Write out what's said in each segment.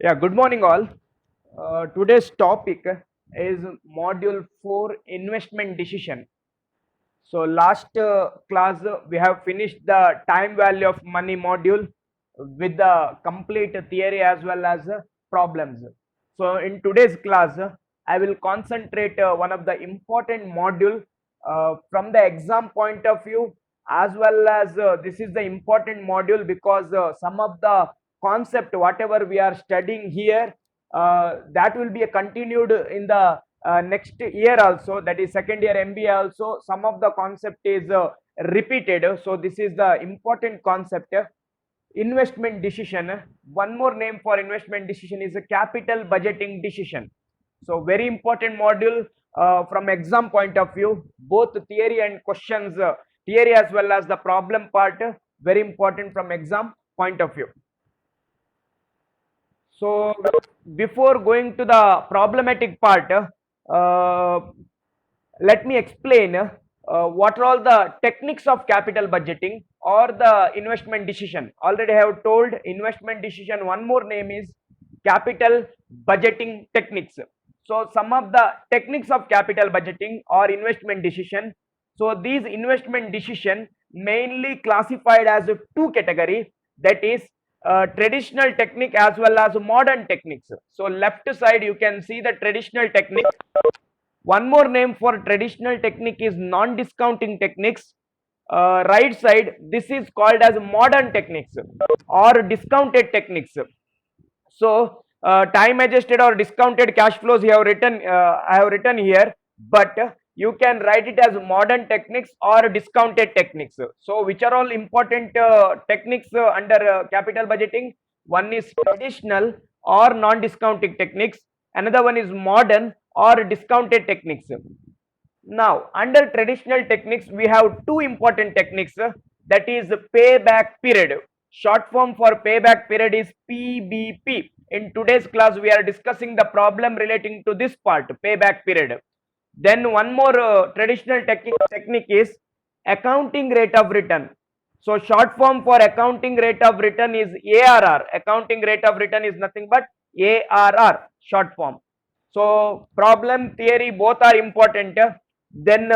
Yeah, good morning all. Today's topic is module 4 investment decision. So last class we have finished the time value of money module with the complete theory as well as problems. So in today's class I will concentrate one of the important module from the exam point of view, as well as this is the important module because some of the concept whatever we are studying here, that will be continued in the next year also, that is second year MBA also. Some of the concept is repeated, so this is the important concept. Investment decision, one more name for investment decision is a capital budgeting decision. So very important module from exam point of view, both theory and questions, theory as well as the problem part, very important from exam point of view. So before going to the problematic part, let me explain what are all the techniques of capital budgeting or the investment decision. Already I have told investment decision, one more name is capital budgeting techniques. So some of the techniques of capital budgeting or investment decision. So these investment decision mainly classified as two category, that is traditional technique as well as modern techniques. So left side you can see the traditional technique. One more name for traditional technique is non-discounting techniques. Right side, this is called as modern techniques or discounted techniques. So time adjusted or discounted cash flows you have written, I have written here, but you can write it as modern techniques or discounted techniques. So which are all important techniques under capital budgeting? One is traditional or non-discounting techniques, another one is modern or discounted techniques. Now under traditional techniques we have two important techniques, that is payback period. Short form for payback period is PBP. In today's class we are discussing the problem relating to this part, payback period. Then one more traditional technique is accounting rate of return. So short form for accounting rate of return is ARR. Accounting rate of return is nothing but ARR, short form. So problem, theory both are important. Then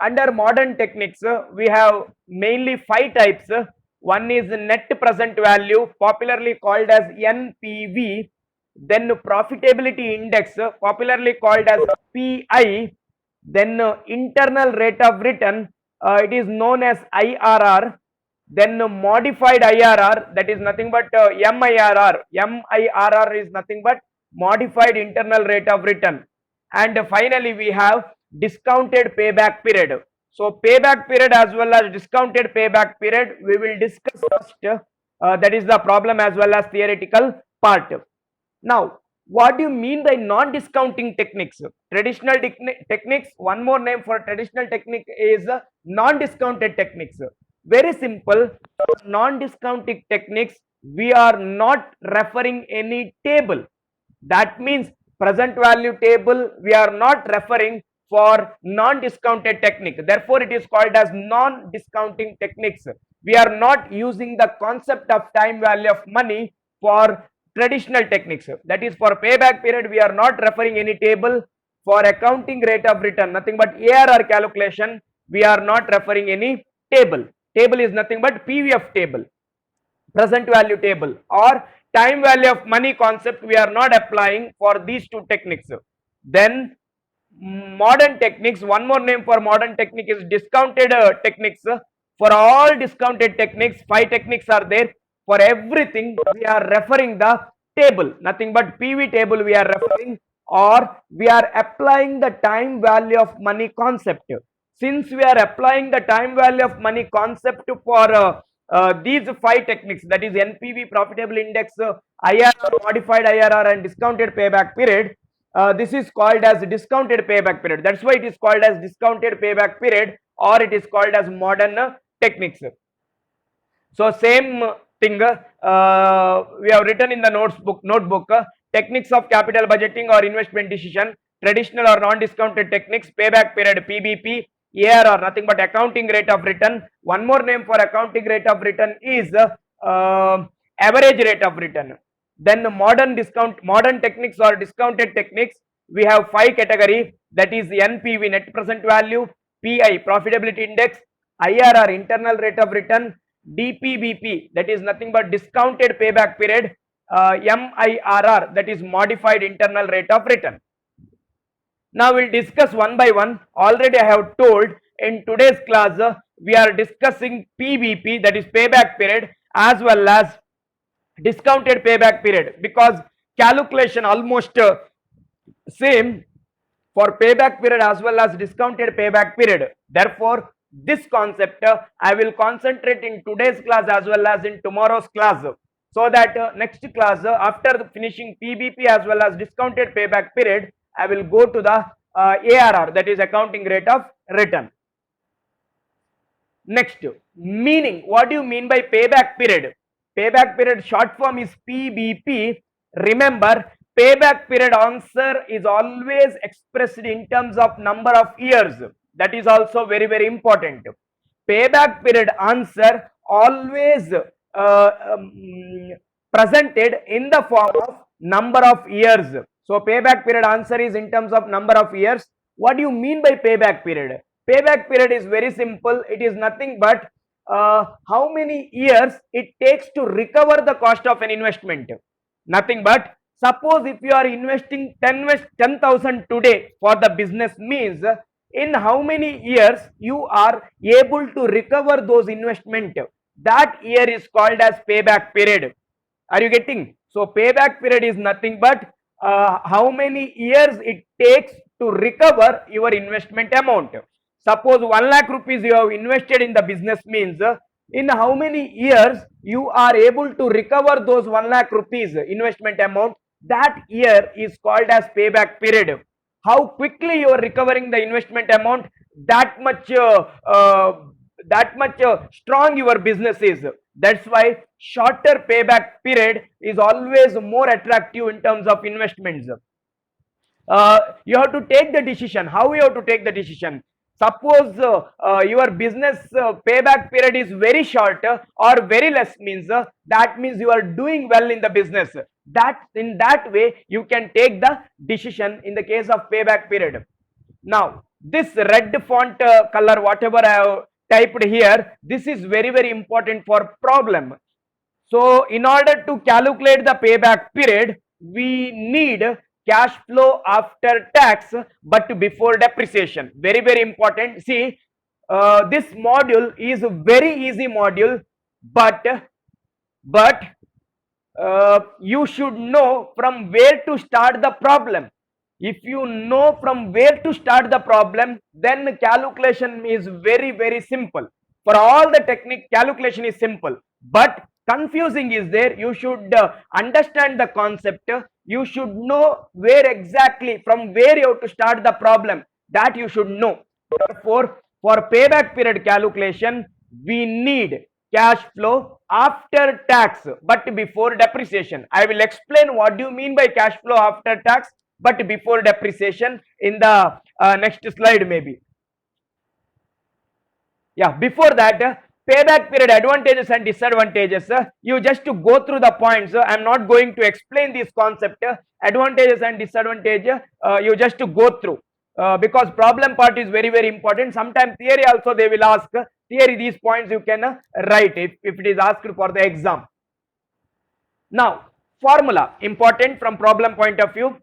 under modern techniques we have mainly five types. One is net present value, popularly called as NPV. Then profitability index, popularly called as PI. Then internal rate of return, it is known as IRR. Then modified IRR, that is nothing but MIRR. MIRR is nothing but modified internal rate of return. And finally we have discounted payback period. So payback period as well as discounted payback period we will discuss first, that is the problem as well as theoretical part. Now what do you mean by non-discounting techniques? Traditional techniques, one more name for traditional technique is non-discounted techniques. Very simple, non-discounting techniques we are not referring any table. That means present value table we are not referring for non-discounted technique. Therefore it is called as non-discounting techniques. We are not using the concept of time value of money for traditional techniques. That is, for payback period we are not referring any table. For accounting rate of return, nothing but ARR calculation, we are not referring any table. Table is nothing but PVF table, present value table, or time value of money concept we are not applying for these two techniques. Then modern techniques, one more name for modern technique is discounted techniques. For all discounted techniques, five techniques are there. For everything we are referring the table, nothing but PV table we are referring, or we are applying the time value of money concept. Since we are applying the time value of money concept for these five techniques, that is NPV, profitable index, IRR, modified IRR and discounted payback period, this is called as discounted payback period. That's why it is called as discounted payback period, or it is called as modern techniques. So same thing we have written in the notebook, techniques of capital budgeting or investment decision, traditional or non-discounted techniques, payback period PBP, ARR, nothing but accounting rate of return. One more name for accounting rate of return is average rate of return. Then the modern techniques or discounted techniques, we have 5 category, that is NPV, net present value, PI, profitability index, IRR, internal rate of return, DPBP, that is nothing but discounted payback period, MIRR, that is modified internal rate of return. Now we'll discuss one by one. Already I have told in today's class we are discussing PBP, that is payback period, as well as discounted payback period, because calculation almost same for payback period as well as discounted payback period. Therefore this concept I will concentrate in today's class as well as in tomorrow's class, so that next class after finishing PBP as well as discounted payback period, I will go to the ARR, that is accounting rate of return. Next, meaning. What do you mean by payback period? Payback period short form is PBP. Remember, payback period answer is always expressed in terms of number of years. That is also very important. Payback period answer always presented in the form of number of years. So payback period answer is in terms of number of years. What do you mean by payback period? Payback period is very simple. It is nothing but how many years it takes to recover the cost of an investment. Nothing but, suppose if you are investing 10,000 today for the business, means in how many years you are able to recover those investment. That year is called as payback period. Are you getting? So payback period is nothing but how many years it takes to recover your investment amount. Suppose 1 lakh rupees you have invested in the business, means in how many years you are able to recover those 1 lakh rupees investment amount. That year is called as payback period. How quickly you are recovering the investment amount, that much strong your business is. That's why shorter payback period is always more attractive in terms of investments. You have to take the decision. How you have to take the decision? Suppose your business payback period is very short or very less, means that means you are doing well in the business. That in that way you can take the decision in the case of payback period. Now this red font color, whatever I have typed here, this is very important for problem. So in order to calculate the payback period, we need cash flow after tax but before depreciation. Very important. See, this module is a very easy module, but you should know from where to start the problem. If you know from where to start the problem, then calculation is very simple. For all the technique, calculation is simple, but confusing is there. You should understand the concept. You should know where exactly, from where you have to start the problem, that you should know. Therefore, for payback period calculation, we need cash flow after tax but before depreciation. I will explain what do you mean by cash flow after tax but before depreciation in the next slide maybe. Yeah, before that, payback period advantages and disadvantages. You just to go through the points. I am not going to explain this concept. Advantages and disadvantages, you just to go through. Because problem part is very important. Sometimes theory also they will ask. Theory, these points you can write if it is asked for the exam. Now formula, important from problem point of view.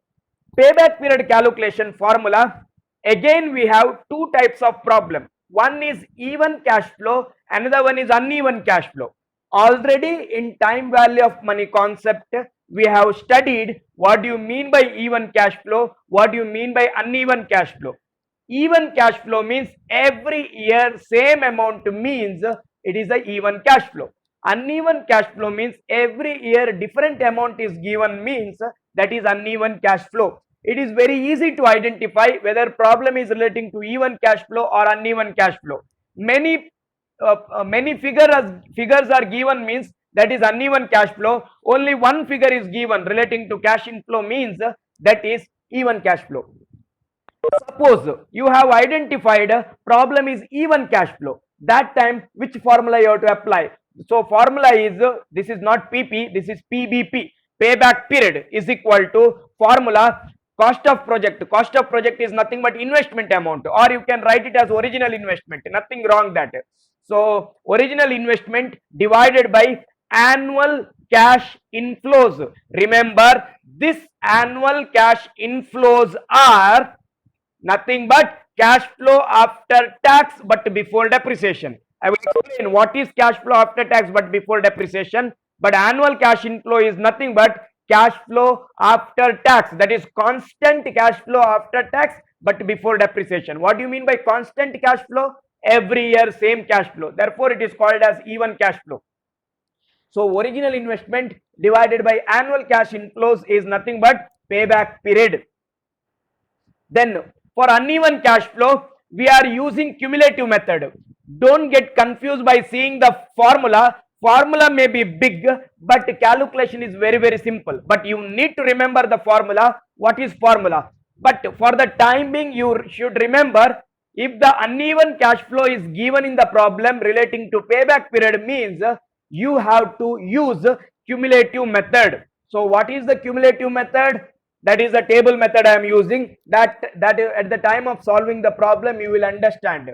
Payback period calculation formula. Again we have two types of problem. One is even cash flow, another one is uneven cash flow. Already in time value of money concept, we have studied what do you mean by even cash flow, what do you mean by uneven cash flow. Even cash flow means every year same amount, means it is a even cash flow. Uneven cash flow means every year different amount is given, means that is uneven cash flow. It is very easy to identify whether problem is relating to even cash flow or uneven cash flow. Many figures are given, means that is uneven cash flow. Only one figure is given relating to cash inflow, means that is even cash flow. Suppose you have identified problem is even cash flow. That time which formula you have to apply? So formula is, this is not PP, this is PBP. payback period is equal to formula cost of project. Cost of project is nothing but investment amount, or you can write it as original investment, nothing wrong that. So original investment divided by annual cash inflows. Remember, this annual cash inflows are nothing but cash flow after tax but before depreciation. I will explain what is cash flow after tax but before depreciation. But annual cash inflow is nothing but cash flow after tax, that is constant cash flow after tax but before depreciation. What do you mean by constant cash flow? Every year same cash flow, therefore it is called as even cash flow. So original investment divided by annual cash inflows is nothing but payback period. Then for uneven cash flow, we are using cumulative method. Don't get confused by seeing the formula. Formula may be big, but calculation is very simple. But you need to remember the formula. What is formula? But for the time being, you should remember, if the uneven cash flow is given in the problem relating to payback period, means you have to use cumulative method. So what is the cumulative method? That is the table method I am using. That at the time of solving the problem you will understand.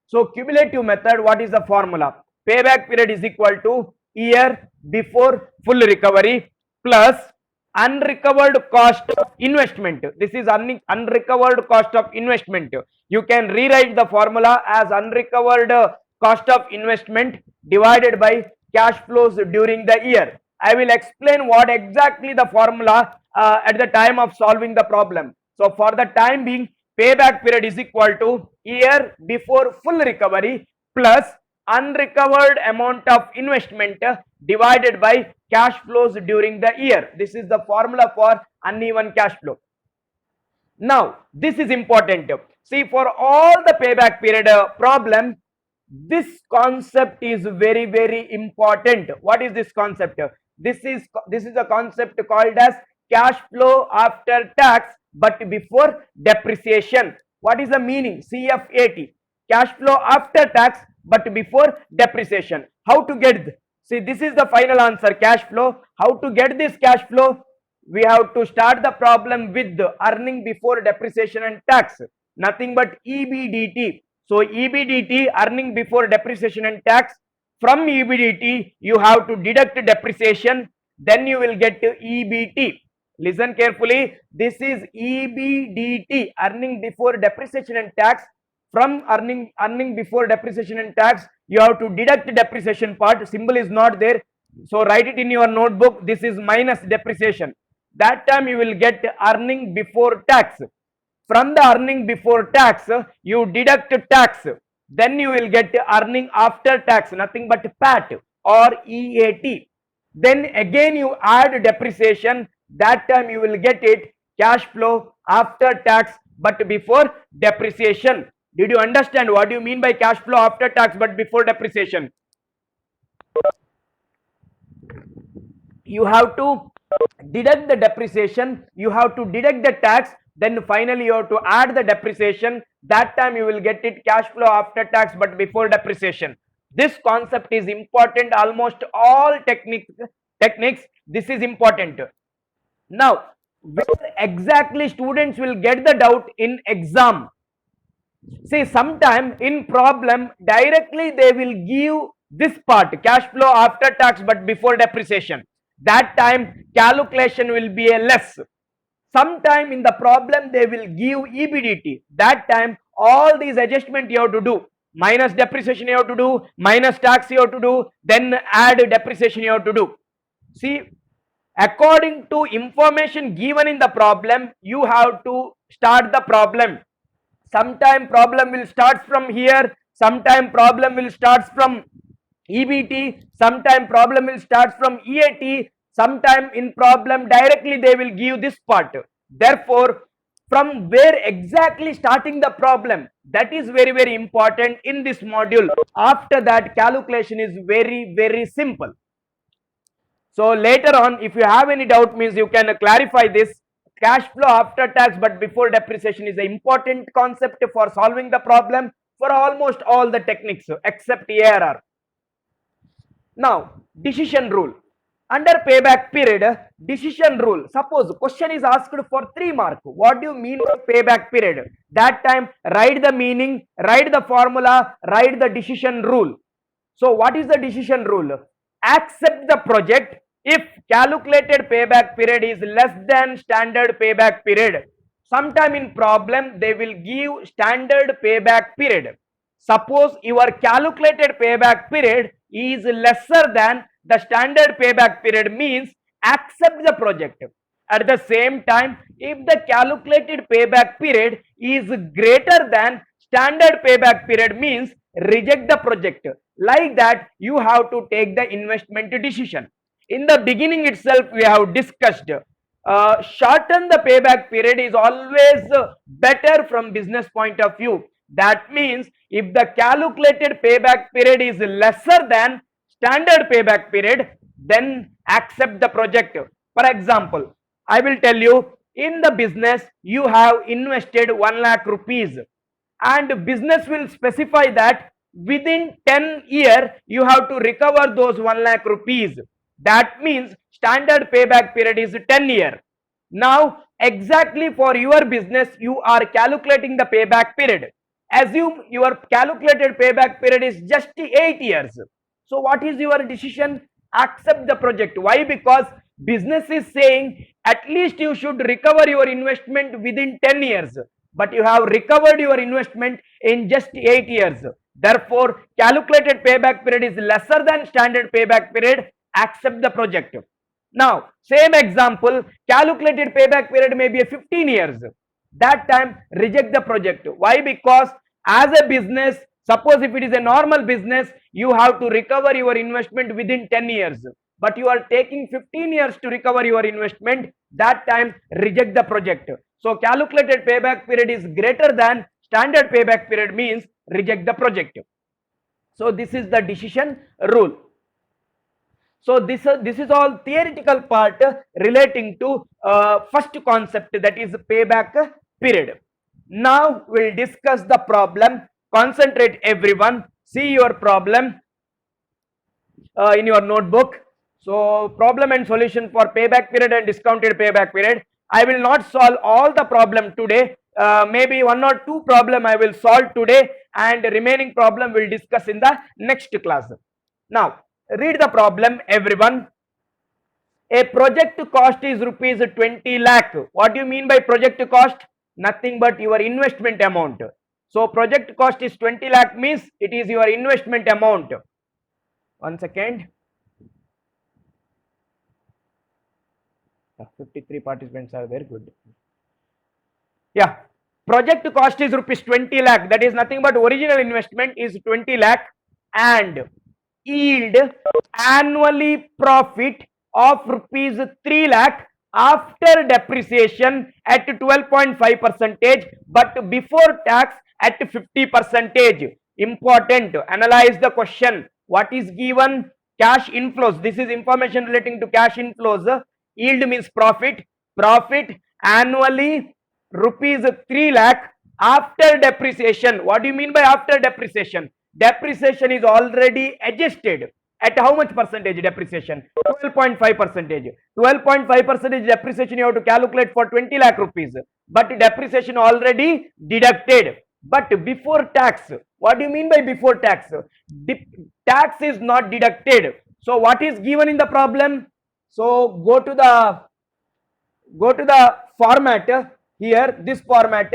So cumulative method, what is the formula? Payback period is equal to year before full recovery plus unrecovered cost of investment. This is unrecovered cost of investment. You can rewrite the formula as unrecovered cost of investment divided by cash flows during the year. I will explain what exactly the formula at the time of solving the problem. So for the time being, payback period is equal to year before full recovery plus unrecovered amount of investment divided by cash flows during the year. This is the formula for uneven cash flow. Now this is important. See, for all the payback period problem, this concept is very important. What is this concept? This is a concept called as cash flow after tax but before depreciation. What is the meaning? CFAT, cash flow after tax but before depreciation. How to get? See, this is the final answer, cash flow. How to get this cash flow? We have to start the problem with the earning before depreciation and tax, nothing but EBDT. So EBDT, earning before depreciation and tax. From EBDT you have to deduct depreciation, then you will get to EBT. Listen carefully, this is EBDT, earning before depreciation and tax. From earning before depreciation and tax, you have to deduct depreciation part. Symbol is not there, so write it in your notebook. This is minus depreciation. That time you will get earning before tax. From the earning before tax you deduct tax, then you will get earning after tax, nothing but PAT or EAT. Then again you add depreciation, that time you will get it cash flow after tax but before depreciation. Did you understand what do you mean by cash flow after tax but before depreciation? You have to deduct the depreciation, you have to deduct the tax, then finally you have to add the depreciation. That time you will get it cash flow after tax but before depreciation. This concept is important, almost all techniques this is important. Now where exactly students will get the doubt in exam? See, sometime in problem directly they will give this part, cash flow after tax but before depreciation. That time calculation will be a less. Sometime in the problem they will give EBDT. That time all these adjustment you have to do. Minus depreciation you have to do, minus tax you have to do, then add depreciation you have to do. See, according to information given in the problem, you have to start the problem. Sometime problem will start from here, sometime problem will start from EBT, sometime problem will start from EAT, sometime in problem directly they will give this part. Therefore, from where exactly starting the problem, that is very important in this module. After that calculation is very simple. So later on if you have any doubt, means you can clarify this. Cash flow after tax but before depreciation is an important concept for solving the problem for almost all the techniques except ARR. Now decision rule. Under payback period, decision rule. Suppose question is asked for 3 mark. What do you mean by payback period? That time write the meaning, write the formula, write the decision rule. So what is the decision rule? Accept the project if calculated payback period is less than standard payback period. Sometime in problem they will give standard payback period. Suppose your calculated payback period is lesser than the standard payback period, means accept the project. At the same time, if the calculated payback period is greater than standard payback period, means reject the project. Like that you have to take the investment decision. In the beginning itself we have discussed, shorten the payback period is always better from business point of view. That means if the calculated payback period is lesser than standard payback period, then accept the project. For example, I will tell you, in the business you have invested 1 lakh rupees and business will specify that within 10 years you have to recover those 1 lakh rupees. That means standard payback period is 10 years. Now exactly for your business you are calculating the payback period. Assume your calculated payback period is just 8 years. So what is your decision? Accept the project. Why? Because business is saying at least you should recover your investment within 10 years, but you have recovered your investment in just 8 years. Therefore calculated payback period is lesser than standard payback period. Accept the project. Now same example, calculated payback period may be 15 years. That time reject the project. Why? Because as a business, suppose if it is a normal business, you have to recover your investment within 10 years, but you are taking 15 years to recover your investment. That time reject the project. So calculated payback period is greater than standard payback period, means reject the project. So this is the decision rule. So this is all theoretical part relating to first concept, that is payback period. Now we'll discuss the problem. Concentrate everyone, see your problem in your notebook. So problem and solution for payback period and discounted payback period. I will not solve all the problem today. Maybe 1 or 2 problem I will solve today, and remaining problem will discuss in the next class. Now read the problem everyone. A project cost is rupees 20 lakh. What do you mean by project cost? Nothing but your investment amount. So project cost is 20 lakh, means it is your investment amount. 1 second. 53 participants are there, good. Yeah, project cost is rupees 20 lakh, that is nothing but original investment is 20 lakh, and yield annually profit of rupees 3 lakh after depreciation at 12.5 percentage, but before tax at 50 percentage. Important, analyze the question. What is given? Cash inflows. This is information relating to cash inflows. Yield means profit. Profit annually rupees 3 lakh after depreciation. What do you mean by after depreciation? Depreciation is already adjusted. At how much percentage depreciation? 12.5 percentage. 12.5 percentage depreciation you have to calculate for 20 lakh rupees. But depreciation already deducted. But before tax, what do you mean by before tax? Tax is not deducted. So what is given in the problem? So go to the format here, this format.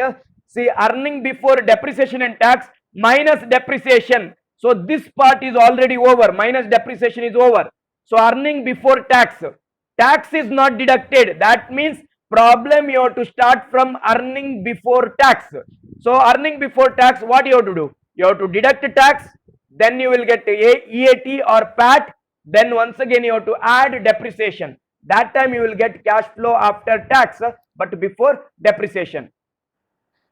See, earning before depreciation and tax minus depreciation. So this part is already over, minus depreciation is over. So earning before tax, tax is not deducted. That means problem you have to start from earning before tax. So earning before tax, what you have to do? You have to deduct tax, then you will get EAT or PAT, then once again you have to add depreciation. That time you will get cash flow after tax, but before depreciation.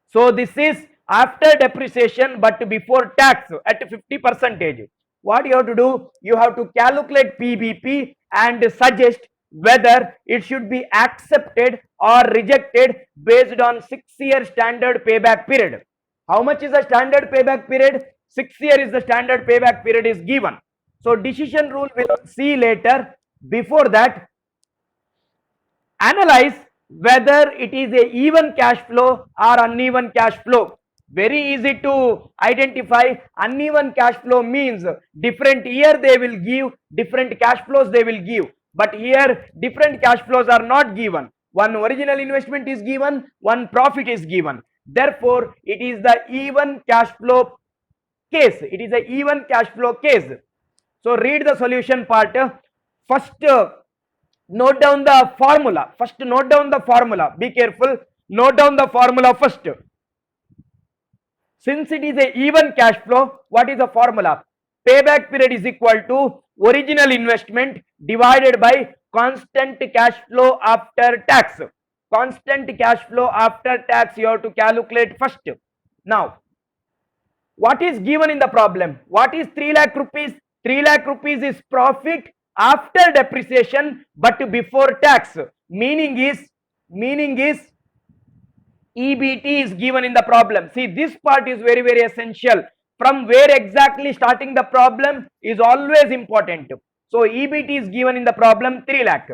So this is after depreciation but before tax at 50 percentage. What you have to do? You have to calculate PBP and suggest whether it should be accepted or rejected based on 6-year standard payback period. How much is the standard payback period? 6 years is the standard payback period is given. So decision rule we'll see later. Before that, analyze whether it is a even cash flow or uneven cash flow. Very easy to identify. Uneven cash flow means different year they will give, different cash flows they will give. But here different cash flows are not given. One original investment is given, one profit is given. Therefore, it is the even cash flow case. It is a even cash flow case. So read the solution part. First, note down the formula. First, note down the formula. Be careful. Note down the formula first. Since it is a even cash flow, what is the formula? Payback period is equal to original investment divided by constant cash flow after tax. Constant cash flow after tax you have to calculate first. Now, what is given in the problem? What is 3 lakh rupees? 3 lakh rupees is profit after depreciation but before tax. Meaning is EBT is given in the problem. See, this part is very essential. From where exactly starting the problem is always important. So EBT is given in the problem 3 lakh.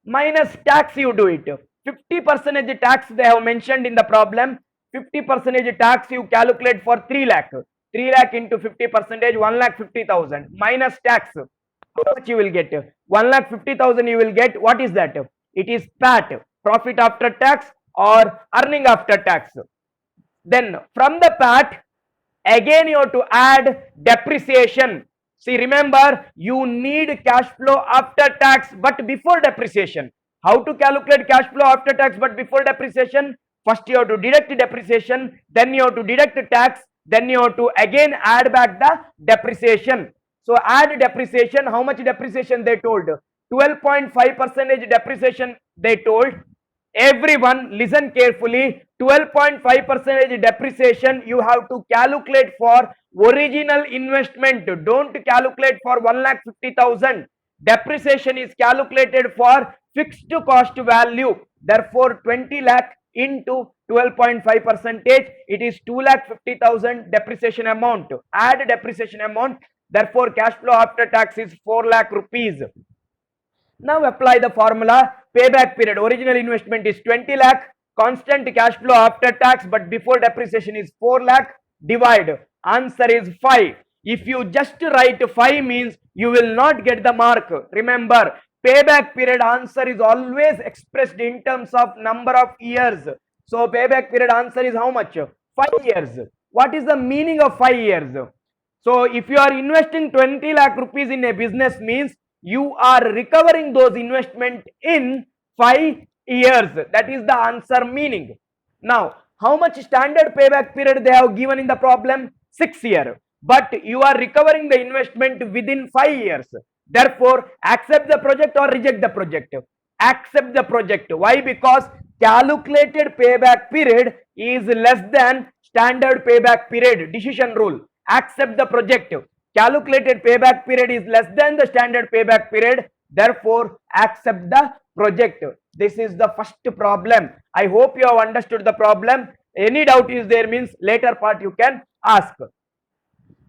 Minus tax you do it. 50% tax they have mentioned in the problem. 50% tax you calculate for 3 lakh. 3 lakh into 50%, 1,50,000 minus tax. How much you will get? 1,50,000 you will get. What is that? It is PAT, profit after tax or earning after tax. Then from the PAT, again you have to add depreciation. See, remember, you need cash flow after tax but before depreciation. How to calculate cash flow after tax but before depreciation? First you have to deduct depreciation, then you have to deduct tax, then you have to again add back the depreciation. So add depreciation. How much depreciation they told? 12.5% depreciation they told. Everyone listen carefully. 12.5% depreciation you have to calculate for original investment. Don't calculate for 1,50,000. Depreciation is calculated for fixed cost value. Therefore 20 lakh into 12.5%, it is 2,50,000 depreciation amount. Add depreciation amount. Therefore cash flow after tax is 4 lakh rupees. Now apply the formula. Payback period, original investment is 20 lakh, constant cash flow after tax but before depreciation is 4 lakh, divide. Answer is 5. If you just write 5 means you will not get the mark. Remember, payback period answer is always expressed in terms of number of years. So payback period answer is how much? 5 years. What is the meaning of 5 years? So if you are investing 20 lakh rupees in a business means you are recovering those investment in 5 years. That is the answer meaning. Now, how much standard payback period they have given in the problem? 6 years. But you are recovering the investment within 5 years. Therefore, accept the project or reject the project. Accept the project. Why? Because calculated payback period is less than standard payback period. Decision rule. Accept the project. Calculated payback period is less than the standard payback period. Therefore, accept the project. This is the first problem. I hope you have understood the problem. Any doubt is there means later part you can ask.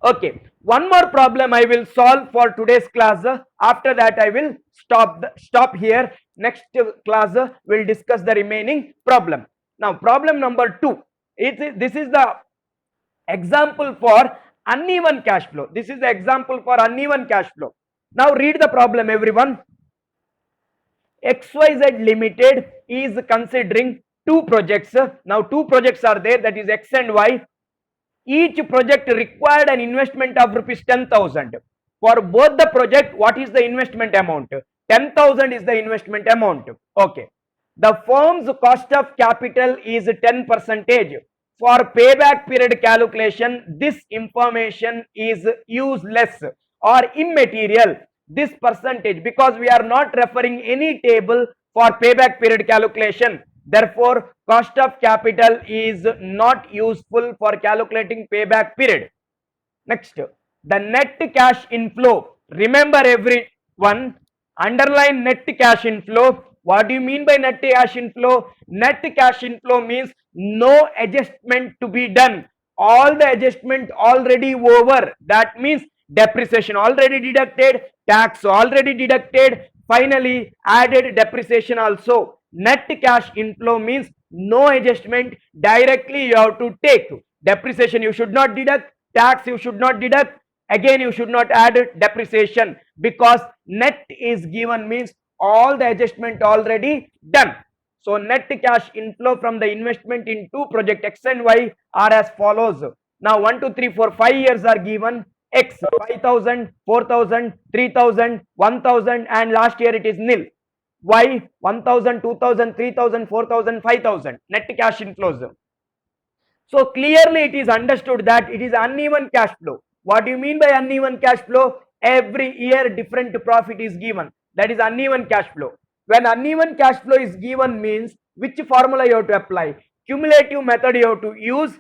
Okay, one more problem I will solve for today's class. After that I will stop here. Next class will discuss the remaining problem. Now problem number 2. This is the example for uneven cash flow. This is the example for uneven cash flow. Now read the problem everyone. XYZ Limited is considering 2 projects. Now 2 projects are there, that is X and Y. Each project required an investment of rupees 10,000. For both the project, what is the investment amount? 10,000 is the investment amount. Okay. The firm's cost of capital is 10%. For payback period calculation, this information is useless or immaterial. This percentage, because we are not referring any table for payback period calculation. Therefore, cost of capital is not useful for calculating payback period. Next, the net cash inflow. Remember everyone, underline net cash inflow. What do you mean by net cash inflow? Net cash inflow means no adjustment to be done. All the adjustment already over. That means depreciation already deducted, tax already deducted, Finally, added depreciation also. Net cash inflow means no adjustment, directly you have to take. Depreciation you should not deduct, tax you should not deduct, again you should not add depreciation, because net is given means all the adjustment already done. So net cash inflow from the investment into project X and Y are as follows. Now 1, 2, 3, 4, 5 years are given. X 5,000, 4,000, 3,000, 1,000, and last year it is nil. Y 1,000, 2,000, 3,000, 4,000, 5,000 net cash inflows. So clearly it is understood that it is uneven cash flow. What do you mean by uneven cash flow? Every year different profit is given. That is uneven cash flow. When uneven cash flow is given means which formula you have to apply? Cumulative method you have to use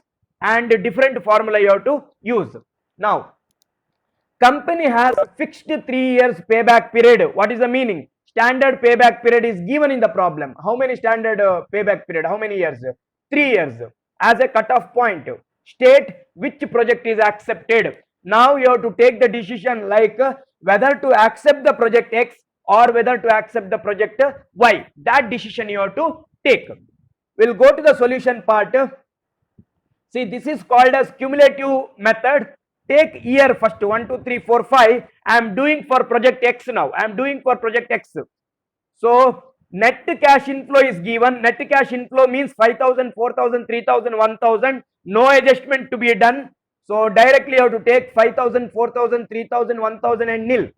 and different formula you have to use. Now, company has fixed 3 years payback period. What is the meaning? Standard payback period is given in the problem. How many standard payback period? How many years? 3 years. As a cutoff point, state which project is accepted. Now you have to take the decision like whether to accept the project X or whether to accept the project Y. That decision you have to take. We'll go to the solution part. See, this is called as cumulative method. Take year first, 1, 2, 3, 4, 5. I am doing for project X now. I am doing for project X. So net cash inflow is given. Net cash inflow means 5,000, 4,000, 3,000, 1,000. No adjustment to be done. So directly you have to take 5,000, 4,000, 3,000, 1,000 and nil.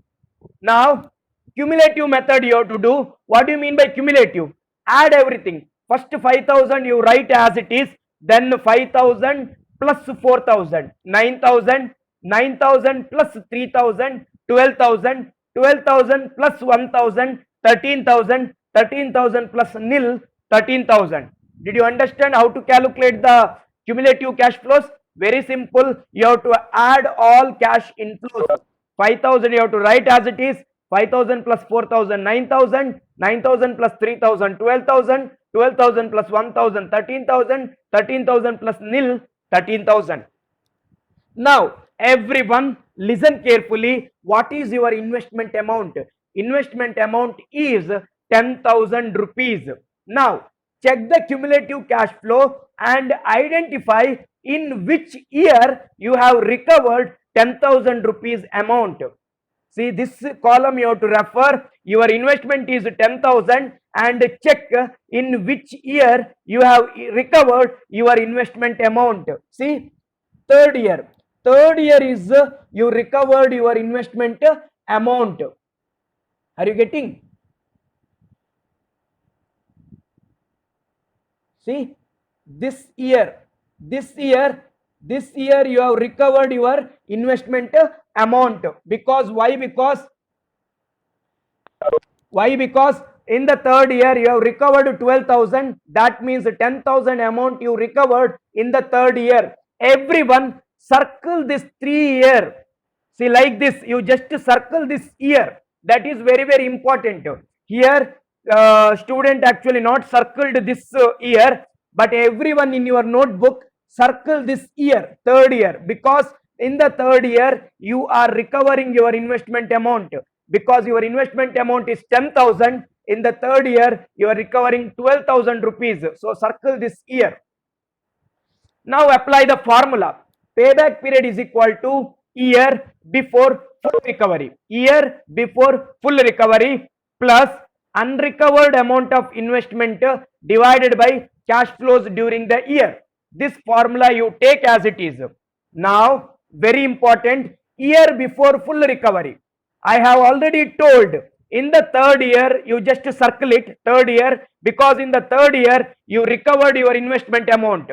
Now cumulative method you have to do. What do you mean by cumulative? Add everything. First 5,000 you write as it is. Then 5,000 plus 4,000, 9,000, 9,000 plus 3,000, 12,000, 12,000 plus 1,000, 13,000, 13,000 plus nil, 13,000. Did you understand how to calculate the cumulative cash flows? Very simple. You have to add all cash inflows. 5,000 you have to write as it is. 5,000 plus 4,000, 9,000, 9,000 plus 3,000, 12,000, 12,000 plus 1,000, 13,000, 13,000 plus nil, 13,000. Now everyone listen carefully. What is your investment amount? Investment amount is 10,000 rupees. Now check the cumulative cash flow and identify in which year you have recovered 10,000 rupees amount. See, this column you have to refer. Your investment is 10,000 and check in which year you have recovered your investment amount. See, third year. Third year is you recovered your investment amount. Are you getting? See, this year you have recovered your investment amount. Because why? Because in the third year you have recovered 12,000. That means 10,000 amount you recovered in the third year. Everyone circle this 3 year. See, like this, you just circle this year. That is very, very important. Here student actually not circled this year, but everyone in your notebook circle this year, third year, because in the third year you are recovering your investment amount. Because your investment amount is 10,000, in the third year you are recovering 12,000 rupees. So circle this year. Now apply the formula. Payback period is equal to year before full recovery. Year before full recovery plus unrecovered amount of investment divided by cash flows during the year. This formula you take as it is. Now very important, year before full recovery. I have already told in the third year you just circle it, third year, because in the third year you recovered your investment amount.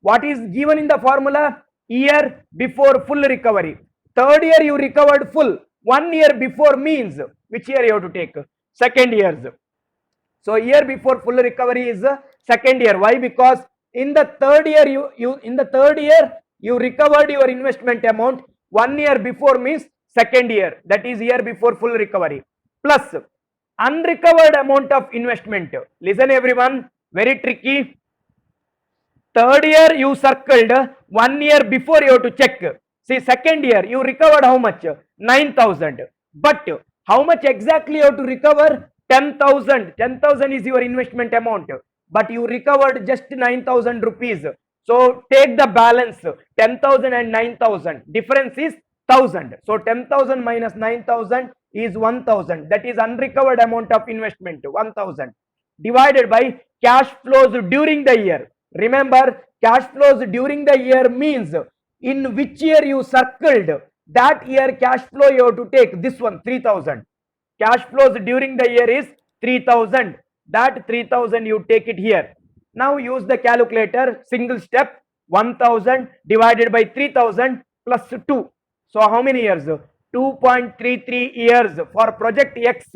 What is given in the formula? Year before full recovery. Third year you recovered full. 1 year before means which year you have to take? Second years. So year before full recovery is second year. Why? Because in the third year you recovered your investment amount. 1 year before means second year. That is year before full recovery. Plus unrecovered amount of investment. Listen everyone, very tricky. Third year you circled, 1 year before you have to check. See, second year you recovered how much? 9,000. But How much exactly you have to recover? 10,000. 10,000 is your investment amount, but you recovered just 9,000 rupees. So take the balance, 10,000 and 9,000. Difference is 1,000. So 10,000 minus 9,000 is 1,000. That is unrecovered amount of investment, 1,000. Divided by cash flows during the year. Remember, cash flows during the year means in which year you circled, that year cash flow you have to take this one, 3,000. Cash flows during the year is 3,000. That 3,000 you take it here. Now use the calculator, single step, 1,000 divided by 3,000 plus 2. So how many years? 2.33 years. For project X,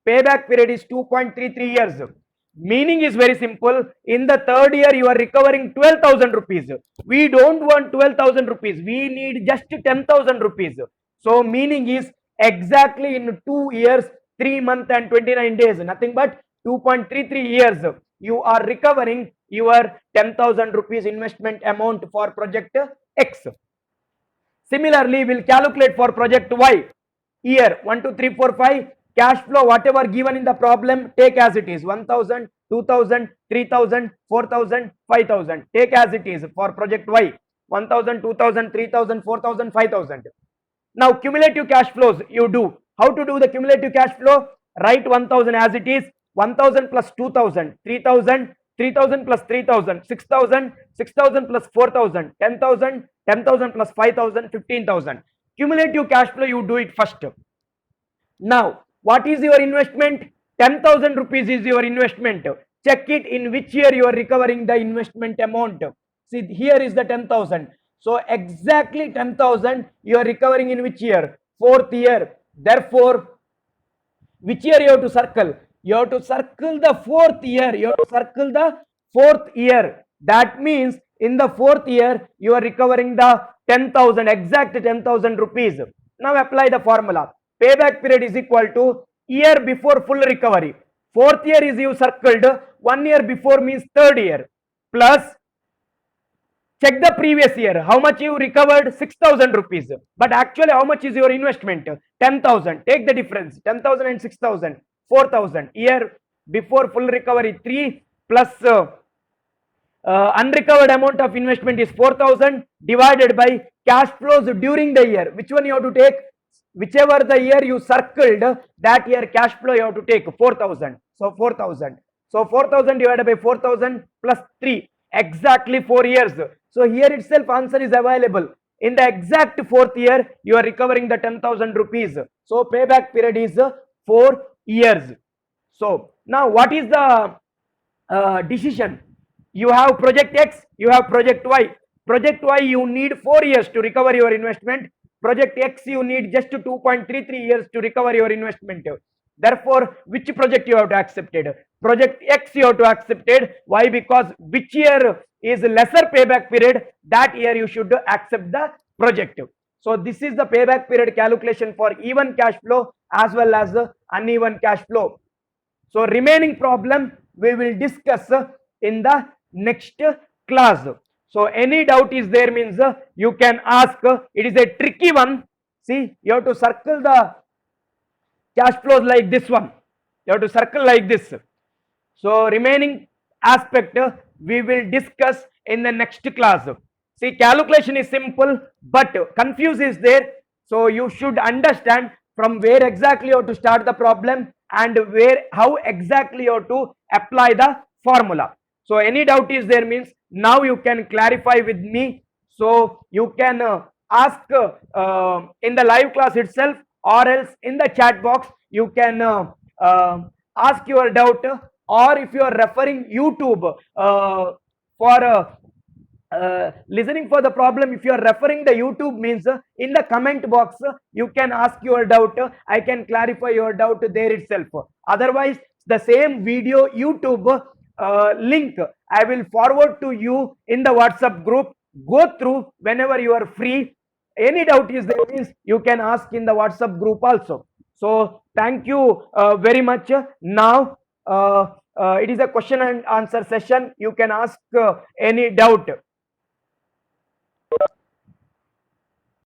payback period is 2.33 years. Meaning is very simple. In the third year, you are recovering 12,000 rupees. We don't want 12,000 rupees. We need just 10,000 rupees. So meaning is exactly in 2 years, 3 months and 29 days, nothing but 2.33 years, you are recovering your 10,000 rupees investment amount for project X. Similarly, we'll calculate for project Y. Year 1, 2, 3, 4, 5. Cash flow, whatever given in the problem, take as it is. 1,000, 2,000, 3,000, 4,000, 5,000. Take as it is for project Y. 1,000, 2,000, 3,000, 4,000, 5,000. Now cumulative cash flows you do. How to do the cumulative cash flow? Write 1,000 as it is. 1,000 plus 2,000, 3,000, 3,000 plus 3,000, 6,000, 6,000 plus 4,000, 10,000, 10,000 plus 5,000, 15,000. Cumulative cash flow you do it first. Now what is your investment? 10,000 rupees is your investment. Check it in which year you are recovering the investment amount. See, here is the 10,000. So exactly 10,000 you are recovering in which year? Fourth year. Therefore, which year you have to circle? You have to circle the fourth year. You have to circle the fourth year. That means in the fourth year you are recovering the 10,000, exact 10,000 rupees. Now apply the formula. Payback period is equal to year before full recovery. Fourth year is you circled. 1 year before means third year. Plus, check the previous year. How much you recovered? 6,000 rupees. But actually how much is your investment? 10,000. Take the difference. 10,000 and 6,000. 4,000. Year before full recovery 3 plus unrecovered amount of investment is 4,000 divided by cash flows during the year. Which one you have to take? Whichever the year you circled, that year cash flow you have to take 4,000. So 4,000. So 4,000 divided by 4,000 plus 3. Exactly 4 years. So here itself answer is available. In the exact fourth year, you are recovering the 10,000 rupees. So payback period is 4 years. So now what is the decision? You have project X, you have project Y. Project Y you need 4 years to recover your investment. Project X you need just 2.33 years to recover your investment. Therefore, which project you have to accepted? Project X you have to accepted. Why? Because which year is lesser payback period, that year you should accept the project. So this is the payback period calculation for even cash flow as well as uneven cash flow. So remaining problem we will discuss in the next class. So any doubt is there means you can ask. It is a tricky one. See, you have to circle the cash flows like this one. You have to circle like this. So remaining aspect we will discuss in the next class. See, calculation is simple but confuse is there. So you should understand from where exactly you have to start the problem and how exactly you have to apply the formula. So any doubt is there means now you can clarify with me. So you can ask in the live class itself or else in the chat box you can ask your doubt, or if you are referring YouTube for listening for the problem, if you are referring the YouTube means in the comment box you can ask your doubt. I can clarify your doubt there itself. Otherwise the same video YouTube link I will forward to you in the WhatsApp group. Go through whenever you are free. Any doubt is there means you can ask in the WhatsApp group also. So thank you very much. Now it is a question and answer session. You can ask any doubt.